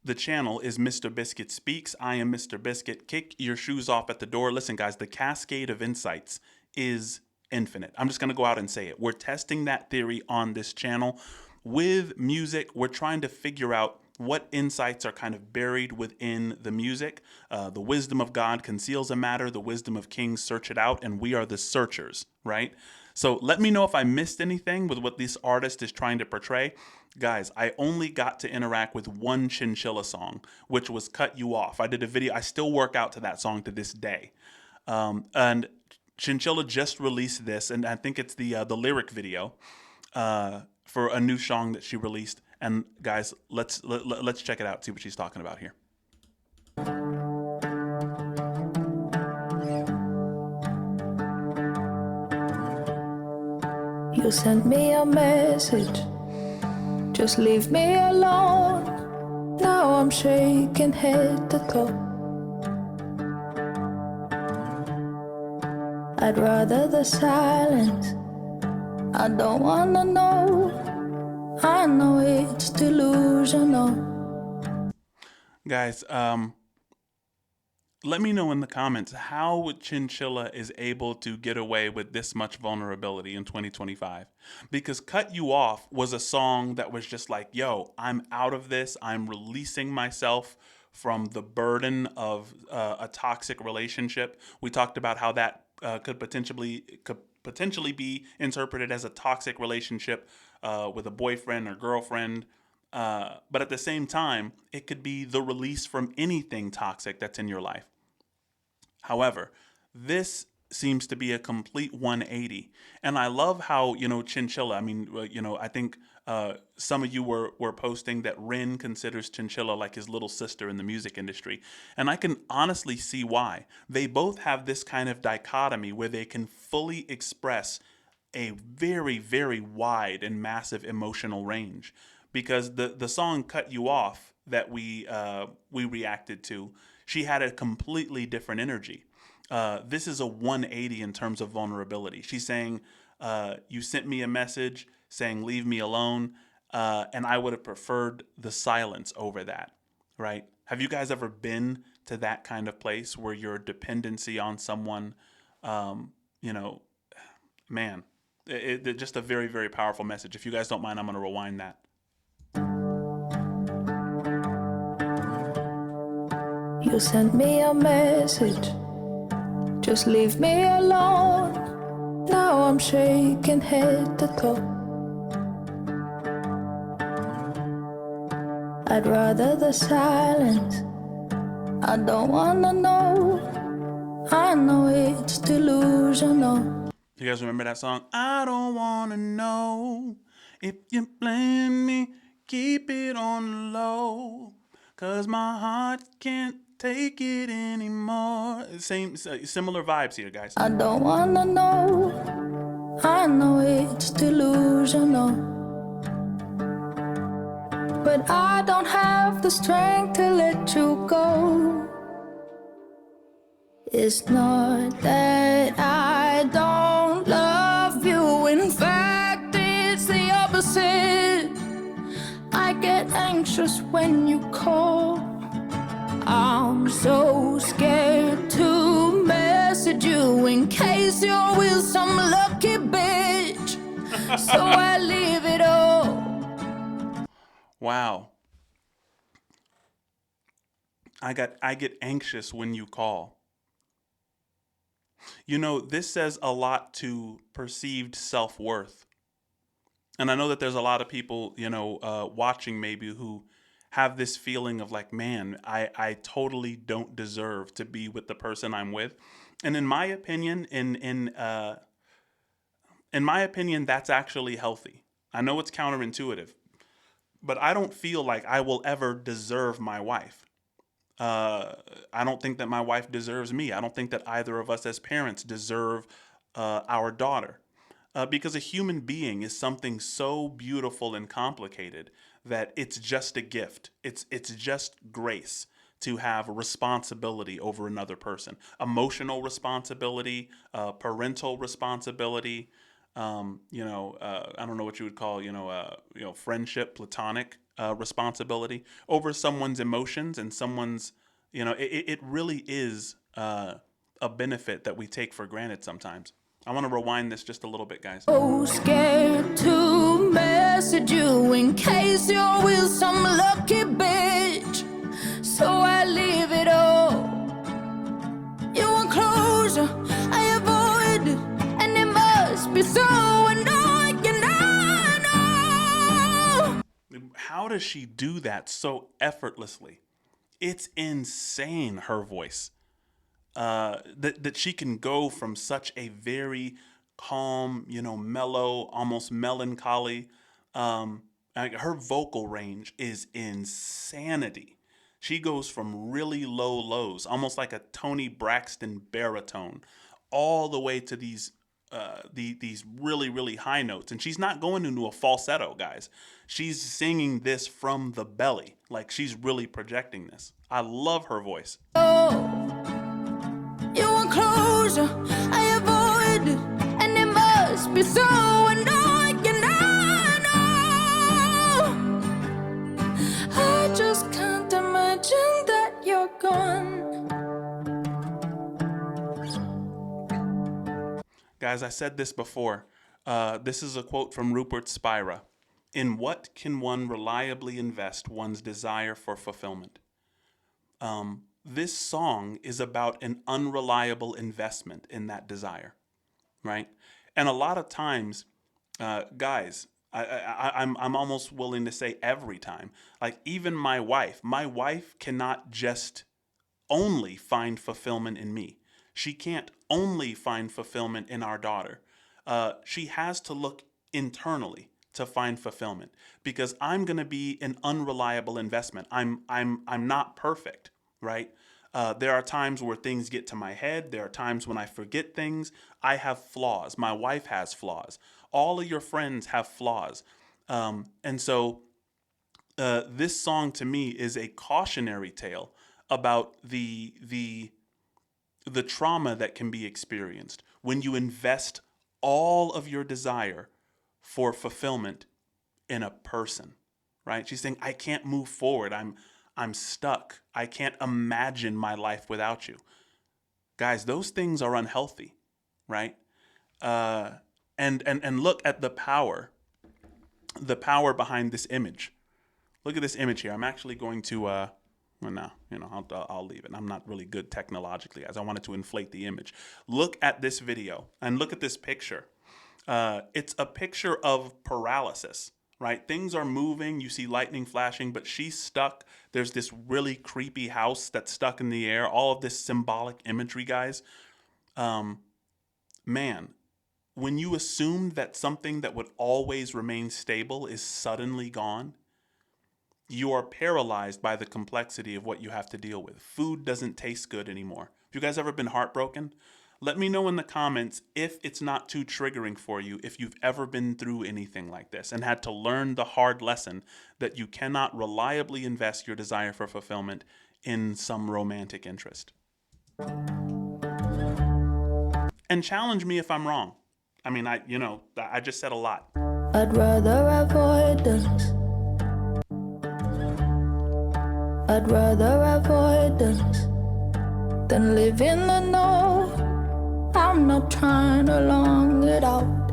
The channel is Mr. Biscuit Speaks. I am Mr. Biscuit. Kick your shoes off at the door. Listen, guys, the cascade of insights is infinite. I'm just going to go out and say it. We're testing that theory on this channel. With music, we're trying to figure out what insights are kind of buried within the music. The wisdom of God conceals a matter, the wisdom of kings search it out, and we are the searchers, right? So let me know if I missed anything with what this artist is trying to portray. Guys, I only got to interact with one Chinchilla song, which was Cut You Off. I did a video. I still work out to that song to this day. And Chinchilla just released this, and I think it's the lyric video for a new song that she released. And guys, let's check it out, see what she's talking about here. You sent me a message, just leave me alone. Now I'm shaking head to toe. I'd rather the silence. I don't wanna know. I know it's delusional. Guys, let me know in the comments how Chinchilla is able to get away with this much vulnerability in 2025. Because Cut You Off was a song that was just like, yo, I'm out of this. I'm releasing myself from the burden of a toxic relationship. We talked about how that could potentially be interpreted as a toxic relationship with a boyfriend or girlfriend. But at the same time, it could be the release from anything toxic that's in your life. However, this seems to be a complete 180. And I love how, Chinchilla, I mean, I think some of you were posting that Rin considers Chinchilla like his little sister in the music industry. And I can honestly see why. They both have this kind of dichotomy where they can fully express a very, very wide and massive emotional range. Because the song Cut You Off that we reacted to, she had a completely different energy. This is a 180 in terms of vulnerability. She's saying, you sent me a message saying, leave me alone. And I would have preferred the silence over that, right? Have you guys ever been to that kind of place where your dependency on someone, man, just a very, very powerful message. If you guys don't mind, I'm going to rewind that. You sent me a message, just leave me alone. Now I'm shaking head to toe. I'd rather the silence. I don't wanna know. I know it's delusional. You guys remember that song? I don't wanna know if you blame me. Keep it on the low, 'cause my heart can't take it anymore. Similar vibes here, guys. I don't wanna know. I know it's delusional, but I don't have the strength to let you go. It's not that I don't love you. In fact, it's the opposite. I get anxious when you call. I'm so scared to message you in case you're with some lucky bitch. So I leave it all. Wow. I get anxious when you call. This says a lot to perceived self-worth. And I know that there's a lot of people, watching maybe who have this feeling of like, man, I totally don't deserve to be with the person I'm with. And in my opinion, in my opinion, that's actually healthy. I know it's counterintuitive, but I don't feel like I will ever deserve my wife. I don't think that my wife deserves me. I don't think that either of us as parents deserve our daughter. Because a human being is something so beautiful and complicated that it's just a gift. It's just grace to have responsibility over another person, emotional responsibility, parental responsibility. I don't know what you would call, friendship, platonic responsibility over someone's emotions and someone's, it really is a benefit that we take for granted sometimes. I want to rewind this just a little bit, guys. So scared to message you in case you're with some lucky bitch. So I leave it all. You want closure, I avoid it, and it must be so annoying. I know. How does she do that so effortlessly? It's insane, her voice. That she can go from such a very calm, mellow, almost melancholy. Her vocal range is insanity. She goes from really low lows, almost like a Tony Braxton baritone, all the way to these really really high notes. And she's not going into a falsetto, guys. She's singing this from the belly, like she's really projecting this. I love her voice. You want closure, I avoid it, and it must be so annoying. I know. I just can't imagine that you're gone. Guys, I said this before. This is a quote from Rupert Spira. In what can one reliably invest one's desire for fulfillment? This song is about an unreliable investment in that desire, right? And a lot of times, guys, I'm almost willing to say every time, like even my wife cannot just only find fulfillment in me. She can't only find fulfillment in our daughter. She has to look internally to find fulfillment because I'm going to be an unreliable investment. I'm not perfect, right? There are times where things get to my head. There are times when I forget things. I have flaws. My wife has flaws. All of your friends have flaws. And so this song to me is a cautionary tale about the trauma that can be experienced when you invest all of your desire for fulfillment in a person, right? She's saying, I can't move forward. I'm stuck. I can't imagine my life without you. Guys, those things are unhealthy, right? And look at the power behind this image. Look at this image here. I'm actually going to, well, no, I'll leave it. I'm not really good technologically, as I wanted to inflate the image. Look at this video and look at this picture. It's a picture of paralysis, right? Things are moving. You see lightning flashing, but she's stuck. There's this really creepy house that's stuck in the air. All of this symbolic imagery, guys. Man, when you assume that something that would always remain stable is suddenly gone, you are paralyzed by the complexity of what you have to deal with. Food doesn't taste good anymore. Have you guys ever been heartbroken? Let me know in the comments if it's not too triggering for you, if you've ever been through anything like this and had to learn the hard lesson that you cannot reliably invest your desire for fulfillment in some romantic interest. And challenge me if I'm wrong. I mean, I just said a lot. I'd rather avoidance. I'd rather avoidance than live in the know. I'm not trying to long it out.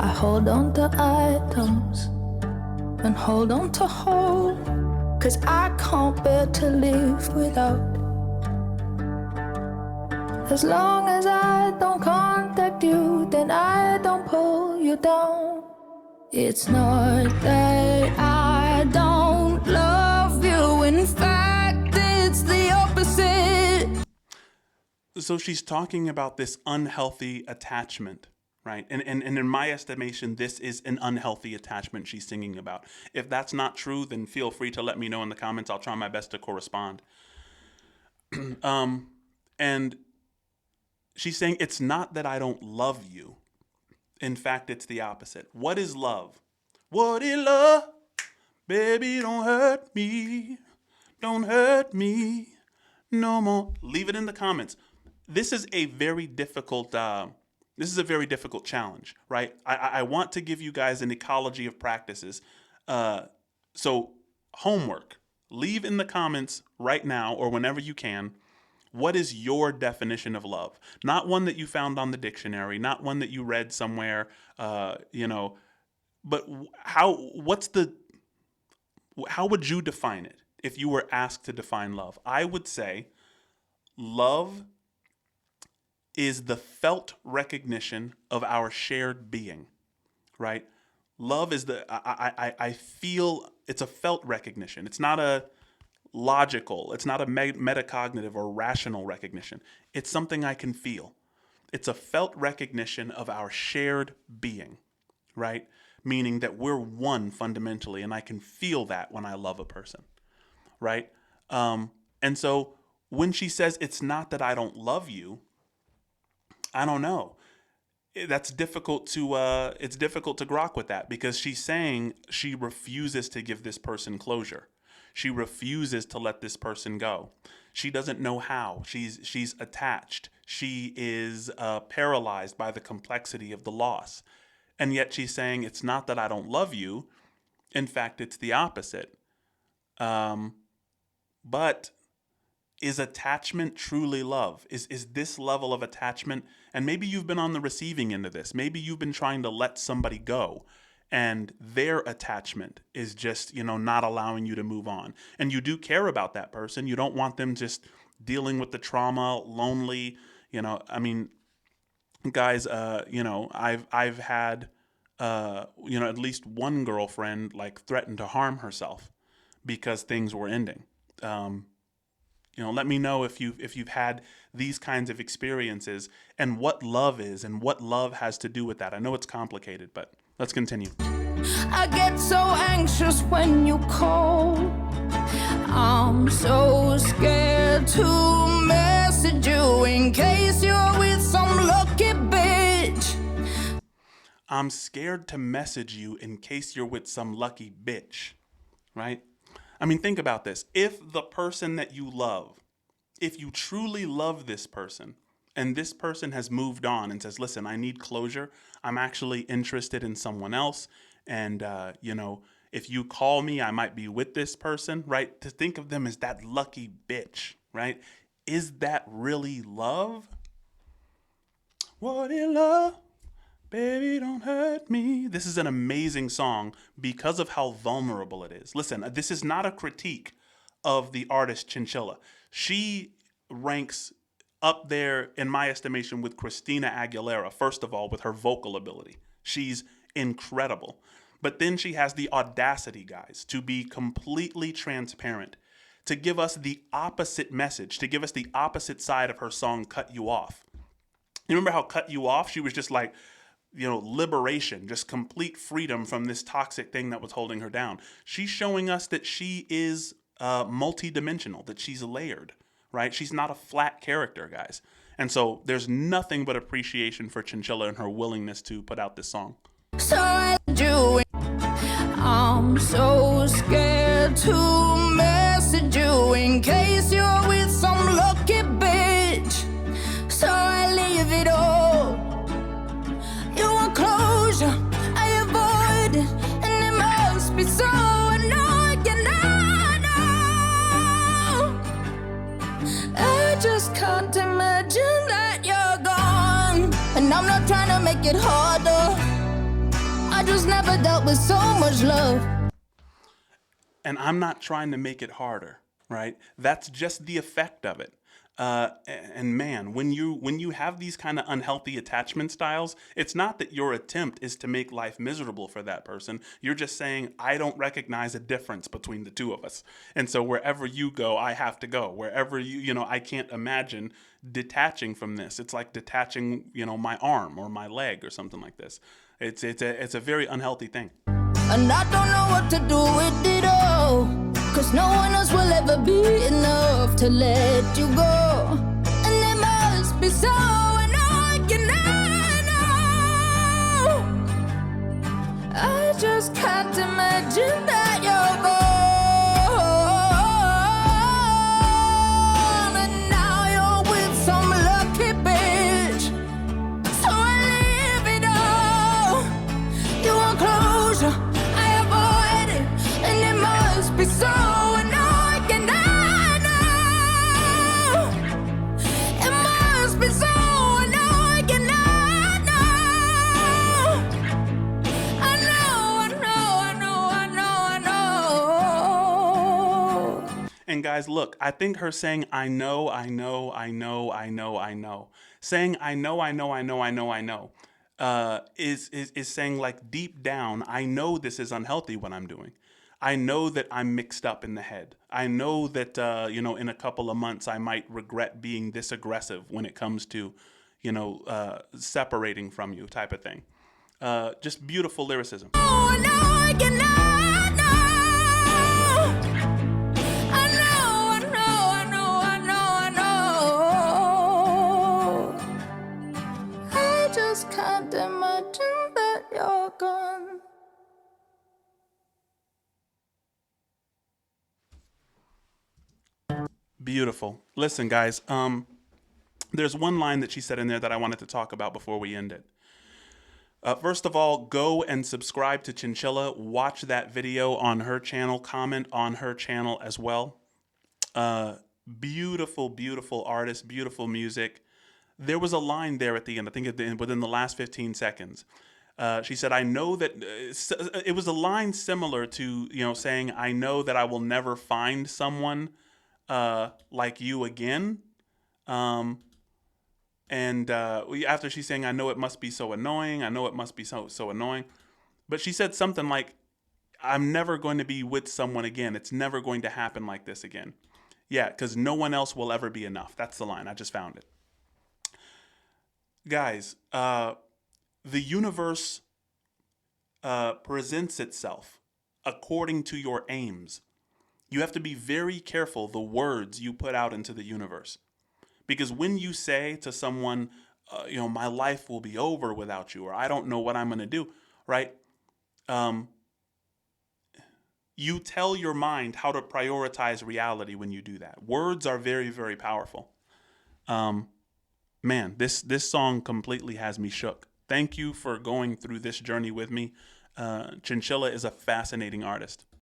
I hold on to items and hold on to hope, 'cause I can't bear to live without. As long as I don't contact you, then I don't pull you down. It's not that I don't love you, in fact, it's the opposite. So she's talking about this unhealthy attachment, right? And in my estimation, this is an unhealthy attachment she's singing about. If that's not true, then feel free to let me know in the comments. I'll try my best to correspond. And she's saying, it's not that I don't love you. In fact, it's the opposite. What is love? What is love? Baby, don't hurt me. Don't hurt me no more. Leave it in the comments. This is a very difficult This is a very difficult challenge, right? I want to give you guys an ecology of practices. So, homework. Leave in the comments right now or whenever you can. What is your definition of love? Not one that you found on the dictionary, not one that you read somewhere, but how would you define it if you were asked to define love? I would say love is the felt recognition of our shared being, right? Love is I feel it's a felt recognition. It's not a logical, it's not a metacognitive or rational recognition. It's something I can feel. It's a felt recognition of our shared being, right? Meaning that we're one fundamentally, and I can feel that when I love a person, right? And so when she says it's not that I don't love you, I don't know. That's difficult to it's difficult to grok with that, because she's saying she refuses to give this person closure. She refuses to let this person go. She doesn't know how. She's attached. She is paralyzed by the complexity of the loss. And yet she's saying it's not that I don't love you. In fact, it's the opposite. But is attachment truly love? Is this level of attachment? And maybe you've been on the receiving end of this. Maybe you've been trying to let somebody go, and their attachment is just, not allowing you to move on. And you do care about that person. You don't want them just dealing with the trauma, lonely. Guys, I've had, at least one girlfriend threaten to harm herself because things were ending. Let me know if you've had these kinds of experiences, and what love is and what love has to do with that. I know it's complicated, but let's continue. I get so anxious when you call. I'm so scared to message you in case you're with some lucky bitch. I'm scared to message you in case you're with some lucky bitch, right? I mean, think about this. If the person that you love, if you truly love this person, and this person has moved on and says, listen, I need closure. I'm actually interested in someone else. And, if you call me, I might be with this person, right? To think of them as that lucky bitch, right? Is that really love? What is love? Baby, don't hurt me. This is an amazing song because of how vulnerable it is. Listen, this is not a critique of the artist Chinchilla. She ranks up there, in my estimation, with Christina Aguilera, first of all, with her vocal ability. She's incredible. But then she has the audacity, guys, to be completely transparent, to give us the opposite message, to give us the opposite side of her song, Cut You Off. You remember how Cut You Off, she was just like, liberation, just complete freedom from this toxic thing that was holding her down. She's showing us that she is multidimensional, that she's layered, right? She's not a flat character, guys. And so there's nothing but appreciation for Chinchilla and her willingness to put out this song. So I'm so scared to message you in case you're with some lucky bitch. So I leave it all. You want closure, I avoid it, and it must be so annoying. I just can't imagine that you're gone, and I'm not trying to make it harder. I just never dealt with so much love. And I'm not trying to make it harder, right? That's just the effect of it. And man, when you have these kind of unhealthy attachment styles, it's not that your attempt is to make life miserable for that person. You're just saying, I don't recognize a difference between the two of us. And so wherever you go, I have to go. Wherever I can't imagine detaching from this. It's like detaching, my arm or my leg or something like this. It's a very unhealthy thing. And I don't know what to do with it all, 'cause no one else will ever be enough to let you go. And it must be so annoying, I know. I just can't imagine that you're gone, and now you're with some lucky bitch. So I And guys, look, I think her saying, I know, I know, I know, I know, I know, saying, I know, I know, I know, I know, I know, is saying, like, deep down, I know this is unhealthy what I'm doing. I know that I'm mixed up in the head. I know that, in a couple of months, I might regret being this aggressive when it comes to, separating from you type of thing. Just beautiful lyricism. Oh, no, I cannot, no. I know, I know, I know, I know, I know. I just can't imagine that you're gone. Beautiful. Listen, guys, there's one line that she said in there that I wanted to talk about before we end it. First of all, go and subscribe to Chinchilla. Watch that video on her channel. Comment on her channel as well. Uh, Beautiful, beautiful artist, beautiful music. There was a line there at the end, I think within the last 15 seconds. She said, I know that it was a line similar to, saying, I know that I will never find someone like you again. Um, and after she's saying, I know it must be so annoying. I know it must be so annoying. But she said something like, I'm never going to be with someone again. It's never going to happen like this again. Yeah, because no one else will ever be enough. That's the line. I just found it. Guys, the universe presents itself according to your aims. You have to be very careful the words you put out into the universe. Because when you say to someone, my life will be over without you, or I don't know what I'm going to do, right? Um, you tell your mind how to prioritize reality when you do that. Words are very, very powerful. Um, Man, this song completely has me shook. Thank you for going through this journey with me. Chinchilla is a fascinating artist.